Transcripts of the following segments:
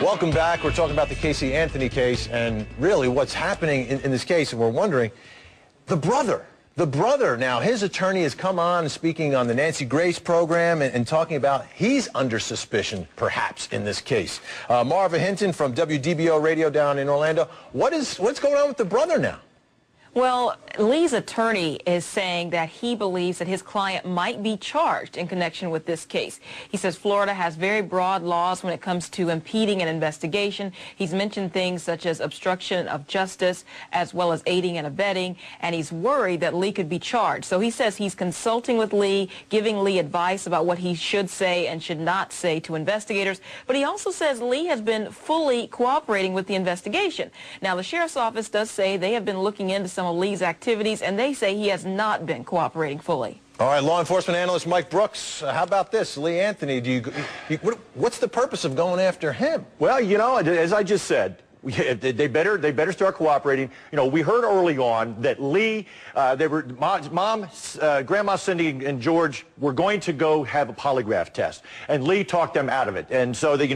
Welcome back. We're talking about the Casey Anthony case and really what's happening in this case, and we're wondering, the brother now, his attorney has come on speaking on the Nancy Grace program and talking about he's under suspicion, perhaps, in this case. Marva Hinton from WDBO Radio down in Orlando. What's going on with the brother now? Well, Lee's attorney is saying that he believes that his client might be charged in connection with this case. He says Florida has very broad laws when it comes to impeding an investigation. He's mentioned things such as obstruction of justice as well as aiding and abetting, and he's worried that Lee could be charged. So he says he's consulting with Lee, giving Lee advice about what he should say and should not say to investigators. But he also says Lee has been fully cooperating with the investigation. Now, the sheriff's office does say they have been looking into some of Lee's activities, and they say he has not been cooperating fully. All right, law enforcement analyst Mike Brooks, how about this? Lee Anthony, what's the purpose of going after him? Well, you know, as I just said, they better start cooperating. You know, we heard early on that Lee, Grandma Cindy and George were going to go have a polygraph test, and Lee talked them out of it. And so they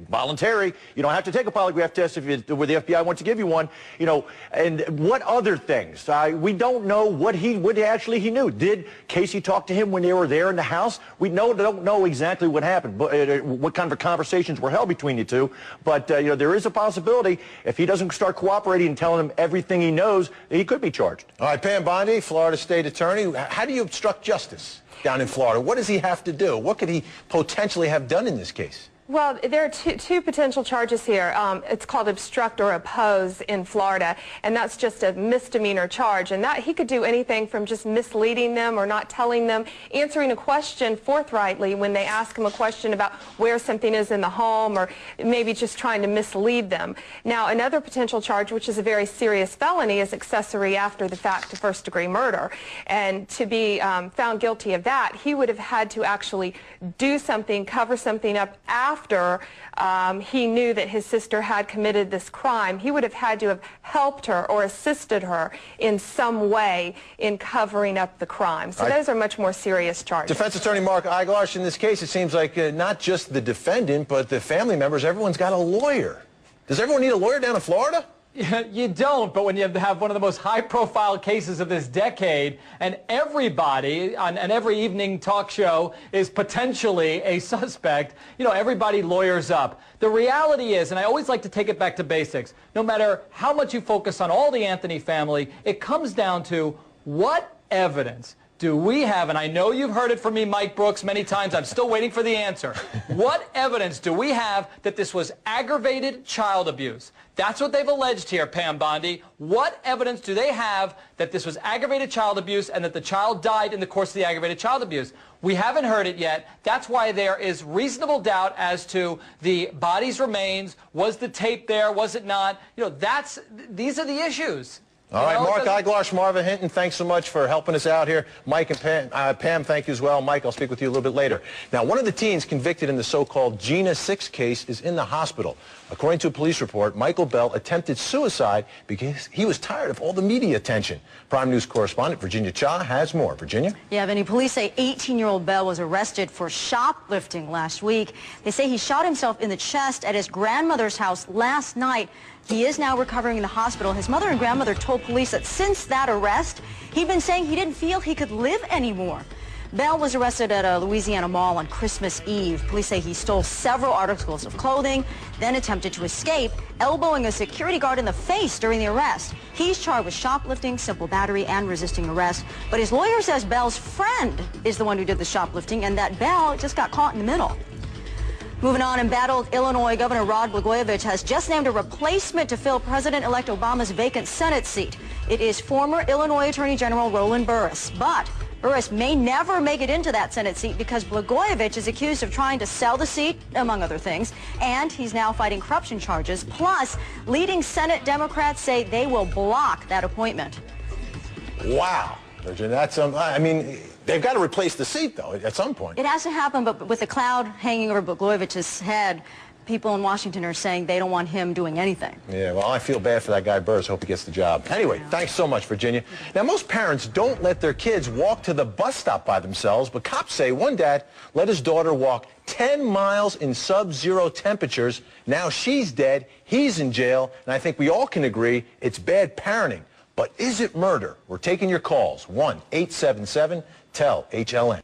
voluntary. You don't have to take a polygraph test where the FBI wants to give you one. You know, and what other things? We don't know what actually he knew. Did Casey talk to him when they were there in the house? We don't know exactly what happened, but what kind of conversations were held between the two. But you know, there is a possibility if he doesn't start cooperating and telling them everything he knows, he could be charged. All right, Pam Bondi, Florida State Attorney. How do you obstruct justice down in Florida? What does he have to do? What could he potentially have done in this case? Well, there are two potential charges here. It's called obstruct or oppose in Florida, and that's just a misdemeanor charge. And that he could do anything from just misleading them or not telling them, answering a question forthrightly when they ask him a question about where something is in the home, or maybe just trying to mislead them. Now, another potential charge, which is a very serious felony, is accessory after the fact to first-degree murder. And to be found guilty of that, he would have had to actually do something, cover something up after he knew that his sister had committed this crime. He would have had to have helped her or assisted her in some way in covering up the crime. So those are much more serious charges. Defense Attorney Mark Eiglarsh, in this case, it seems like not just the defendant, but the family members, everyone's got a lawyer. Does everyone need a lawyer down in Florida? You don't, but when you have one of the most high-profile cases of this decade, and everybody on every evening talk show is potentially a suspect, you know, everybody lawyers up. The reality is, and I always like to take it back to basics, no matter how much you focus on all the Anthony family, it comes down to what evidence do we have, and I know you've heard it from me, Mike Brooks, many times. I'm still waiting for the answer. What evidence do we have that this was aggravated child abuse? That's what they've alleged here, Pam Bondi. What evidence do they have that this was aggravated child abuse and that the child died in the course of the aggravated child abuse? We haven't heard it yet. That's why there is reasonable doubt as to the body's remains. Was the tape there? Was it not? You know, these are the issues. All right, Mark Eiglarsh, Marva Hinton, thanks so much for helping us out here. Mike and Pam, thank you as well. Mike, I'll speak with you a little bit later. Now, one of the teens convicted in the so-called Gina 6 case is in the hospital. According to a police report, Michael Bell attempted suicide because he was tired of all the media attention. Prime News correspondent Virginia Cha has more. Virginia? Yeah, Vinny, police say 18-year-old Bell was arrested for shoplifting last week. They say he shot himself in the chest at his grandmother's house last night. He is now recovering in the hospital. His mother and grandmother told police that since that arrest, he'd been saying he didn't feel he could live anymore. Bell was arrested at a Louisiana mall on Christmas Eve. Police say he stole several articles of clothing, then attempted to escape, elbowing a security guard in the face during the arrest. He's charged with shoplifting, simple battery, and resisting arrest. But his lawyer says Bell's friend is the one who did the shoplifting and that Bell just got caught in the middle. Moving on, embattled Illinois Governor Rod Blagojevich has just named a replacement to fill President-elect Obama's vacant Senate seat. It is former Illinois Attorney General Roland Burris. But Burris may never make it into that Senate seat because Blagojevich is accused of trying to sell the seat, among other things, and he's now fighting corruption charges. Plus, leading Senate Democrats say they will block that appointment. Wow. Virginia, that's, I mean, they've got to replace the seat, though, at some point. It has to happen, but with the cloud hanging over Blagojevich's head, people in Washington are saying they don't want him doing anything. Yeah, well, I feel bad for that guy Burrs. Hope he gets the job. Anyway, thanks so much, Virginia. Now, most parents don't let their kids walk to the bus stop by themselves, but cops say one dad let his daughter walk 10 miles in sub-zero temperatures. Now she's dead, he's in jail, and I think we all can agree it's bad parenting. But is it murder? We're taking your calls. 1-877-TEL-HLN.